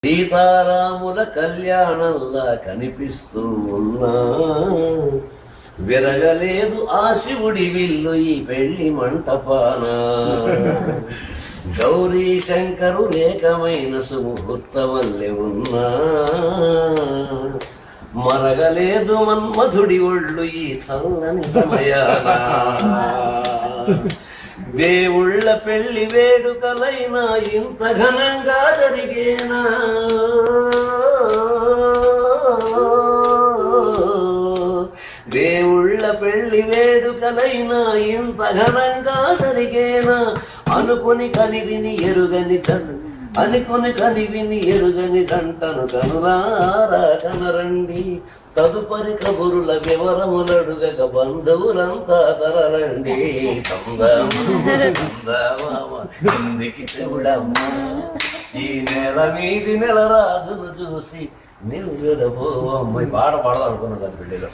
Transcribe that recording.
సీతారాముల కళ్యాణంలా కనిపిస్తూ ఉన్నా, విరగలేదు ఆ శివుడి విల్లు ఈ పెళ్లి మంటపాన. గౌరీ శంకరు ఏకమైన సుముహూర్తమల్లె ఉన్నా, మరగలేదు మన్మధుడి ఒళ్ళు ఈ చల్లని సమయాన. దేవుళ్ళ పెళ్లి వేడుకలైనా ఇంత ఘనంగా జరిగేనా, దేవుళ్ళ పెళ్లి వేడుకలైనా ఇంత ఘనంగా జరిగేనా. అనుకుని కనివిని ఎరుగని గంటను కనులారా కనరండి. తదుపరి కబురుల వివరములడుగక బంధువులంతా తరలండి. ఇందికి చెవుడమ్మా ఈ నెల మీది నెల రాజును చూసి నీవు పాట పాడదాం అనుకున్నాడు పెళ్లిలో.